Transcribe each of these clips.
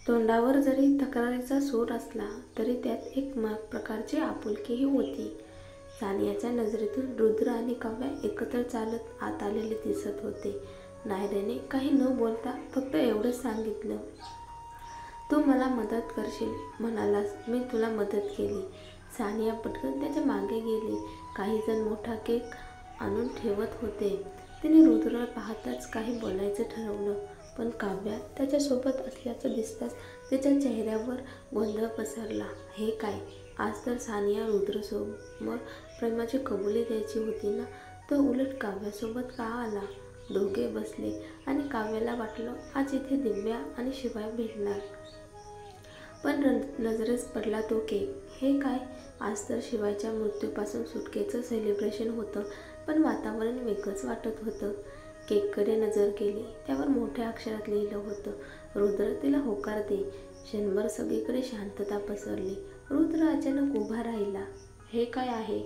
तोंडावर जरी तक्रारीचा सूर असला तरी त्यात एक प्रकारची आपुलकीही होती. सानियाच्या नजरेतून रुद्र आणि काव्या एकत्र चालत आत आलेले दिसत होते. नायरेने काही न बोलता फक्त एवढंच सांगितलं, तू मला मदत करशील म्हणालास, मी तुला मदत केली. सानिया पटकन त्याच्या मागे गेली. काही जण मोठा केक आणून ठेवत होते. तिने रुद्रला पाहताच काही बोलायचं ठरवलं, पण काव्या त्याच्यासोबत असल्याचं दिसताच तिच्या चेहऱ्यावर गोंधळ पसरला. हे काय? आज तर सानिया रुद्रसमोर प्रेमाची कबुली द्यायची होती ना, तो उलट काव्यासोबत का आला? दोघे बसले आणि काव्याला वाटलं आज इथे दिव्या आणि शिवाय भेटणार. पण नजरेस पडला तो केक. हे काय? आज तर शिवायच्या मृत्यूपासून सुटकेचं सेलिब्रेशन होतं, पण वातावरण वेगळंच वाटत होतं. केककडे नजर गेली. त्यावर मोठ्या अक्षरात लिहिलं होतं, रुद्र तिला होकार दे. क्षणभर सगळीकडे शांतता पसरली. रुद्र अचानक उभा राहिला. हे काय आहे?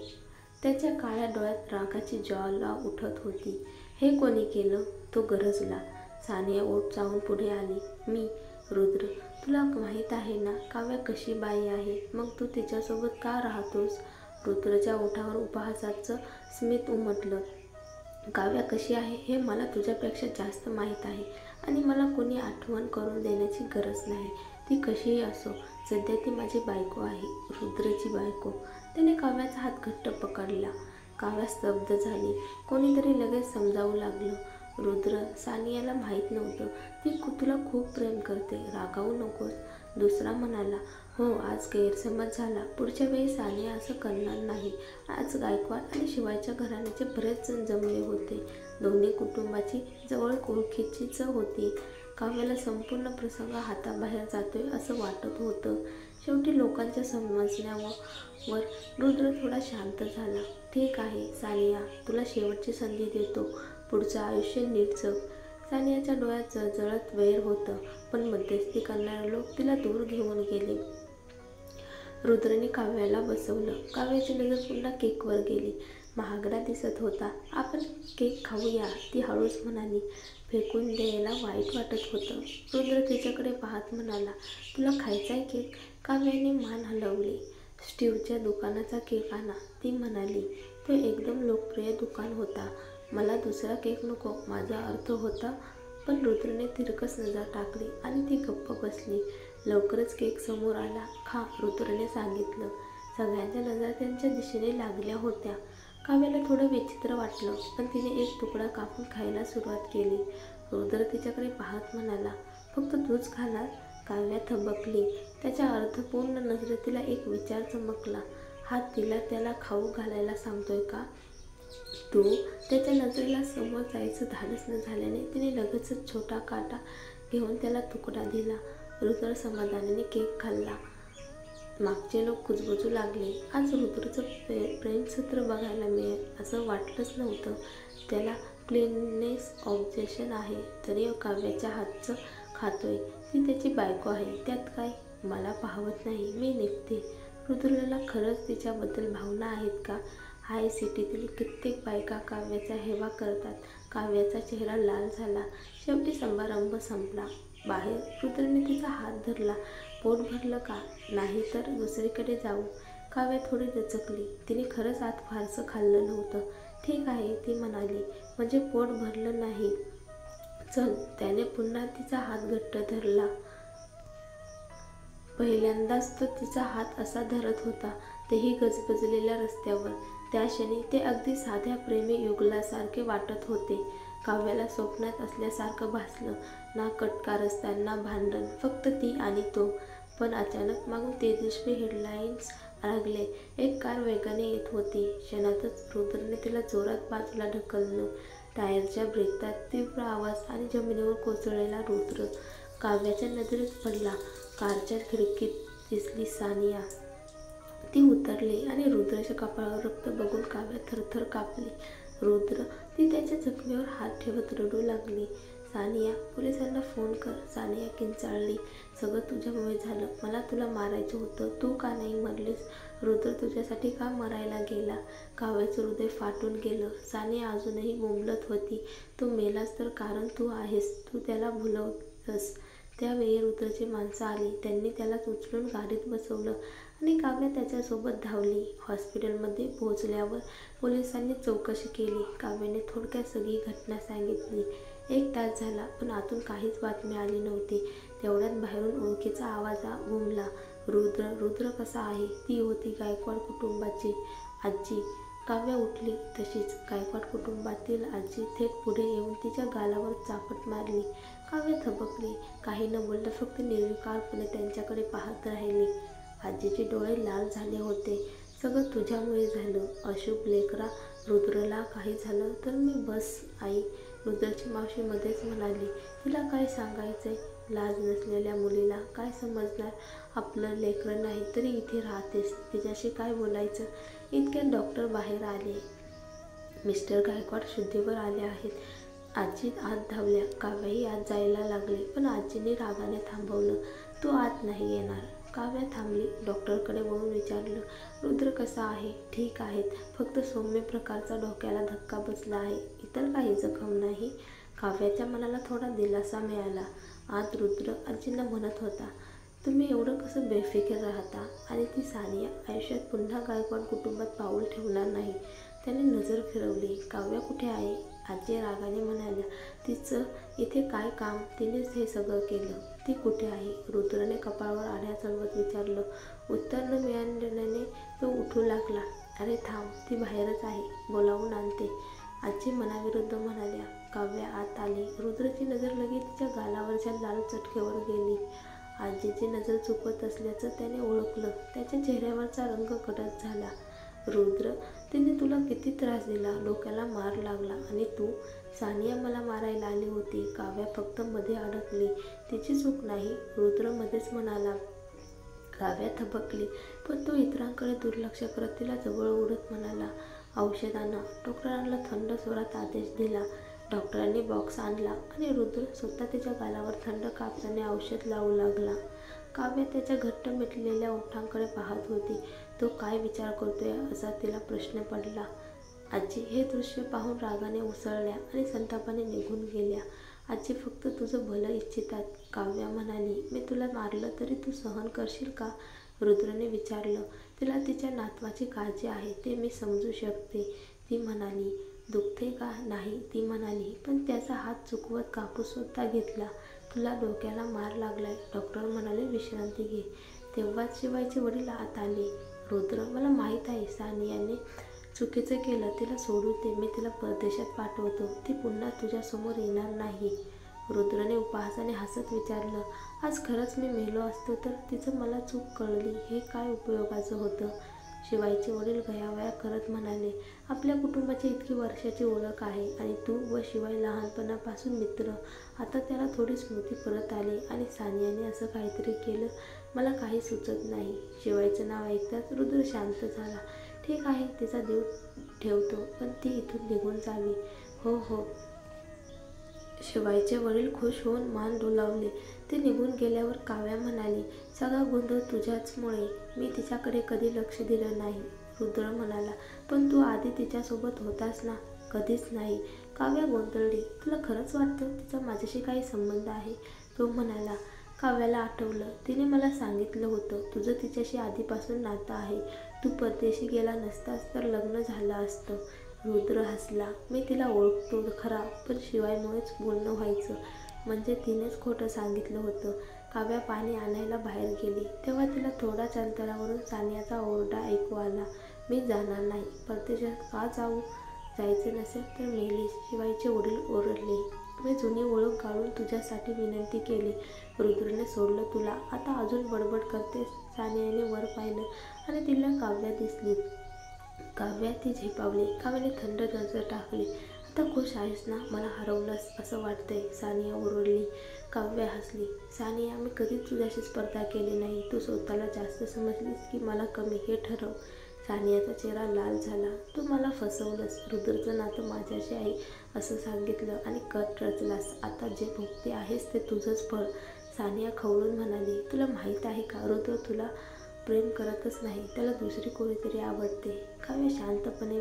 त्याच्या काळ्या डोळ्यात रागाची ज्वाला उठत होती. हे कोणी केलं? तो गरजला. सानिया ओठ चावून पुढे आली. मी. रुद्र, तुला माहीत आहे ना काव्या कशी बाई आहे, मग तू तिच्यासोबत का राहतोस? रुद्रच्या ओठावर उपहासाचं स्मित उमटलं. काव्या कशी आहे हे मला तुझ्यापेक्षा जास्त माहीत आहे आणि मला कोणी आठवण करून देण्याची गरज नाही. ती कशीही असो, सध्या ती माझी बायको आहे, रुद्रची बायको. त्याने काव्याचा हात घट्ट पकडला. काव्या स्तब्ध झाली. कोणीतरी लगेच समजावू लागलं, रुद्र, सानियाला माहीत नव्हतं, ती तुला खूप प्रेम करते, रागावू नकोस. दुसरा म्हणाला, हो, आज गैरसमज झाला, पुढच्या वेळी सानिया असं करणार नाही. आज गायकवाड आणि शिवायच्या घराण्याचे बरेच जण जमले होते. दोन्ही कुटुंबाची जवळ ओळखीचीच होती. काव्याला संपूर्ण प्रसंग हाताबाहेर जातोय असं वाटत होतं. शेवटी लोकांच्या समजण्यावर रुद्र थोडा शांत झाला. ठीक आहे सानिया, तुला शेवटची संधी देतो, पुढचं आयुष्य नीट जग. सानियाच्या डोळ्यात जळजळत वैर होतं, पण मध्यस्थी करणारे लोक तिला दूर घेऊन गेले. रुद्रने काव्याला बसवलं. काव्याची नजर पुन्हा केकवर गेली. महागडा दिसत होता. आपण केक खाऊया, ती हळूच म्हणाली. फेकून द्यायला वाईट वाटत होतं. रुद्र तिच्याकडे पाहत म्हणाला, तुला खायचाय केक? काव्याने मान हलवली. स्टीवच्या दुकानाचा केक आणा, ती म्हणाली. तो एकदम लोकप्रिय दुकान होता. मला दुसरा केक नको, माझा अर्थ होता. पण रुद्रने तिरकस नजर टाकली आणि ती गप्प बसली. लवकरच केक समोर आला. खा, रुद्रने सांगितलं. सगळ्यांच्या नजरा त्यांच्या दिशेने लागल्या होत्या. काव्याला थोडं विचित्र वाटलं, पण तिने एक तुकडा कापून खायला सुरुवात केली. रुद्र तिच्याकडे पाहत म्हणाला, फक्त तूच खाणार? काव्या थबकली. त्याच्या अर्थपूर्ण नजरेत तिला एक विचार चमकला. हा तिला त्याला खाऊ घालायला सांगतोय का? तू? त्याच्या नजरेला समोर जायचं धाडस न झाल्याने तिने लगेचच छोटा काटा घेऊन त्याला तुकडा दिला. रुद्र समाधानाने केक खाल्ला. मागचे लोक कुजबुजू लागले. आज रुद्रचं प्रेमसत्र बघायला मिळेल असं वाटलंच नव्हतं. त्याला क्लीननेस ऑब्जेक्शन आहे, तरी काव्याच्या हातचं खातोय. ती त्याची बायको आहे, त्यात काय? मला पाहवत नाही, मी निघते. रुद्रला खरंच तिच्याबद्दल भावना आहेत का? हाय सिटीतील कित्येक बायका काव्याचा हेवा करतात. काव्याचा चेहरा लाल झाला. शेवटी समारंभ संपला. बाहेर रुद्रने तिचा हात धरला. पोट भरलं का? नाही तर दुसरीकडे जाऊ? काव्या थोडी दचकली. तिने खरंच आत फारसं खाल्लं नव्हतं. ठीक आहे, ती म्हणाली, म्हणजे पोट भरलं नाही. चल. त्याने पुन्हा तिचा हात घट्ट धरला. पहिल्यांदाच तो तिचा हात असा धरत होता, तेही गजबजलेल्या रस्त्यावर. त्या क्षणी ते अगदी साध्या प्रेमी युगलासारखे वाटत होते. काव्याला स्वप्नात असल्यासारखं भासलं. ना कटका रस्ता, ना भांडण, फक्त ती आणि तो. पण अचानक मागून तेजस्वी हेडलाईन्स लागले. एक कार वेगाने येत होती. क्षणातच रुद्रने तिला जोरात बाजूला ढकललं. टायरच्या ब्रेकचा तीव्र आवाज आणि जमिनीवर कोसळलेला रुद्र काव्याच्या नजरेत पडला. कारच्या खिडकीत दिसली सानिया. ती उतरली आणि रुद्राच्या कपाळावर रक्त बघून काव्या थरथर कापली. रुद्र. ती त्याच्या जखमेवर हात ठेवत रडू लागली. सानिया, पोलिसांना फोन कर. सानिया किंचाळली. सगळं तुझ्यामुळे झालं. मला तुला मारायचं होतं, तू का नाही मरलीस? रुद्र तुझ्यासाठी का मरायला गेला? काव्याचं हृदय फाटून गेलं. सानिया अजूनही बोंबलत होती. तो मेलास तर कारण तू आहेस, तू त्याला भुलवलंस. त्यावेळी रुद्रची माणसं आली. त्यांनी त्याला उचलून गाडीत बसवलं आणि काव्या त्याच्यासोबत धावली. हॉस्पिटलमध्ये पोहोचल्यावर पोलिसांनी चौकशी केली. काव्याने थोडक्यात सगळी घटना सांगितली. 1 तास झाला पण आतून काहीच बातमी आली नव्हती. तेवढ्यात बाहेरून ओळखीचा आवाज घुमला. रुद्र, रुद्र कसा आहे? ती होती गायकवाड कुटुंबाची आजी. काव्या उठली. तशीच गायकवाड कुटुंबातील आजी थेट पुढे येऊन तिच्या गालावर चापट मारली. काव्या थबकली. काही न बोलता फक्त निर्विकारपणे त्यांच्याकडे पाहत राहिली. आजीचे डोळे लाल झाले होते. सगळं तुझ्यामुळे झालं. अशुभ लेकरा, रुद्रला काही झालं तर मी बस आई, रुद्रची मावशी मध्येच म्हणाली. तिला काय सांगायचंय? लाज नसलेल्या मुलीला काय समजणार? आपलं लेकरं नाही तरी इथे राहतेस, तिच्याशी काय बोलायचं? इतक्यात डॉक्टर बाहेर आले. मिस्टर गायकवाड शुद्धीवर आले आहेत. आजी आत धावल्या. काव्याही आत जायला लागली पण आजीने रागाने थांबवलं. तू आत नाही येणार. काव्या थांबली. डॉक्टरकडे वळून विचारलं, रुद्र कसा आहे? ठीक आहेत, फक्त सौम्य प्रकारचा डोक्याला धक्का बसला आहे. इतर काही जखम नाही. काव्याच्या मनाला थोडा दिलासा मिळाला. आत रुद्र आजींना म्हणत होता, तुम्ही एवढं कसं बेफिकीर राहता? आणि ती सानिया आयुष्यात पुन्हा गायकवाड कुटुंबात पाऊल ठेवणार नाही. त्याने नजर फिरवली. काव्या कुठे आहे? आजी रागाने म्हणाल्या, तिचं इथे काय काम? तिनेच हे सगळं केलं. ती कुठे आहे? रुद्रने कपाळावर आड्या चढवत विचारलं. उत्तर न मिळाल्याने तो उठू लागला. अरे थांब, ती बाहेरच आहे, बोलावून आणते. आजी मनाविरुद्ध म्हणाल्या. काव्या आत आली. रुद्रची नजर लगेच तिच्या गालावरच्या लाल चटकेवर गेली. आजीची नजर चुकवत असल्याचं त्याने ओळखलं. त्याच्या चेहऱ्यावरचा रंग गडद झाला. रुद्र, तिने तुला किती त्रास दिला, डोक्याला मार लागला आणि तू? सानिया मला मारायला आली होती. काव्या फक्त मध्ये अडकली. तिची चूक नाही, रुद्र मध्येच म्हणाला. काव्या थबकली पण तो इतरांकडे दुर्लक्ष करत तिला जवळ ओढत म्हणाला, औषध आणा. डॉक्टरांना थंड स्वरात आदेश दिला. डॉक्टरांनी बॉक्स आणला आणि रुद्र स्वतः तिच्या गालावर थंड कापसाने औषध लावू लागला. काव्या त्याच्या घट्ट मिटलेल्या ओठांकडे पाहत होती. तो काय विचार करतोय असा तिला प्रश्न पडला. आजी हे दृश्य पाहून रागाने उसळल्या आणि संतापाने निघून गेल्या. आजी फक्त तुझं भलं इच्छितात. काव्या म्हणाली. मी तुला मारलं तरी तू सहन करशील का? रुद्रने विचारलं. तिला तिच्या नातवाची काळजी आहे, ते मी समजू शकते, ती म्हणाली. दुखते का? नाही, ती म्हणाली. पण त्याचा हात चुकवत कापूस स्वतः घेतला. तुला डोक्याला मार लागलाय. डॉक्टर म्हणाले विश्रांती घे. तेव्हाच शिवायचे वडील आत आले. रुद्र, मला माहीत आहे सानियाने चुकीचं केलं. तिला सोडू दे. मी तिला परदेशात पाठवतो. ती पुन्हा तुझ्यासमोर येणार नाही. रुद्रने उपहासाने हसत विचारलं, आज खरंच मी मेलो असतो तर तिचं मला चूक कळली हे काय उपयोगाचं होतं? शिवायचे वडील गयावया करत म्हणाले, आपल्या कुटुंबाची इतकी वर्षाची ओळख आहे आणि तू व शिवाय लहानपणापासून मित्र. आता त्याला थोडी स्मृती परत आली आणि सानियाने असं काहीतरी केलं. मला काही सुचत नाही. शिवायचं नाव ऐकताच रुद्र शांत झाला. ठीक आहे, तिचा देव ठेवतो, पण ती इथून निघून जावी. हो हो. शिवायचे वडील खुश होऊन मान डोलावले. ते निघून गेल्यावर काव्या म्हणाली, सगळा गोंधळ तुझ्याचमुळे. मी तिच्याकडे कधी लक्ष दिलं नाही. रुद्र म्हणाला, पण तू आधी तिच्यासोबत होतास ना? कधीच नाही. काव्या गोंधळली. तुला खरंच वाटतं तिचा माझ्याशी काही संबंध आहे? तो म्हणाला. काव्याला आठवलं. तिने मला सांगितलं होतं तुझं तिच्याशी आधीपासून नातं आहे. तू परदेशी गेला नसतास तर लग्न झालं असतं. रुद्र हसला. मी तिला ओळखतो खरा, पण शिवायमुळेच बोलणं व्हायचं. म्हणजे तिनेच खोटं सांगितलं होतं. काव्या पाणी आणायला बाहेर गेली तेव्हा तिला थोड्याच अंतरावरून सानियाचा ओरडा ऐकू आला. मी जाणार नाही. परदेशात का जाऊ? जायचे नसेल तर मेलीस. शिवायचे वडील ओरडले. मी जुनी ओळख काढून तुझ्यासाठी विनंती केली. रुद्रने सोडलं तुला. आता अजून बडबड करतेस. सानियाने वर पाहिलं आणि तिला काव्या दिसली. काव्या ती झेपावली. काव्याने थंड नजर टाकली. आता खुश आहेस ना? मला हरवलंस असं वाटतंय, सानिया ओरडली. काव्या हसली. सानिया, मी कधीच तुझ्याशी स्पर्धा केली नाही. तू स्वतःला जास्त समजलीस की मला कमी, हे ठरव. सानियाचा चेहरा लाल झाला. तू मला फसवलंस. रुद्रचं नातं माझ्याशी आहे असं सांगितलं आणि कट रचलास. आता जे भोगते आहेस ते तुझंच फळ. सानिया खवळून म्हणाली, तुला माहीत आहे का, रुद्र तुला प्रेम करतच नाही, त्याला दुसरी कोणीतरी आवडते. काव्या शांतपणे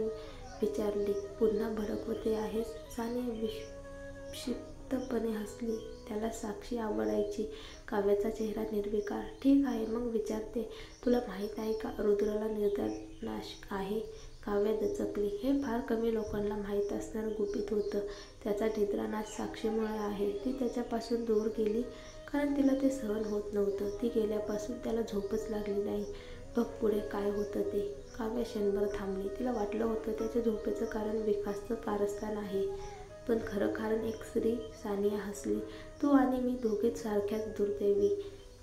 विचारली, पुन्हा भडकवते आहेस? सानिया विक्षिप्तपणे हसली. त्याला साक्षी आवडायची. काव्याचा चेहरा निर्विकार. ठीक आहे, मग विचारते, तुला माहीत आहे का रुद्राला निद्रानाश आहे? काव्या दचकली. हे फार कमी लोकांना माहीत असणारं गुपित होतं. त्याचा निद्रानाश साक्षीमुळे आहे. ती त्याच्यापासून दूर गेली कारण तिला ते सहन होत नव्हतं. ती गेल्यापासून त्याला झोपच लागली नाही. बघ पुढे काय होतं ते. काव्या क्षणभर थांबली. तिला वाटलं होतं त्याच्या झोपेचं कारण विकासचं कारस्थान आहे, पण खरं कारण एक स्त्री. सानिया हसली. तू आणि मी दोघेच सारख्याच दुर्दैवी.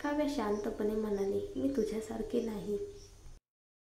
काव्या शांतपणे म्हणाली, मी तुझ्यासारखे नाही.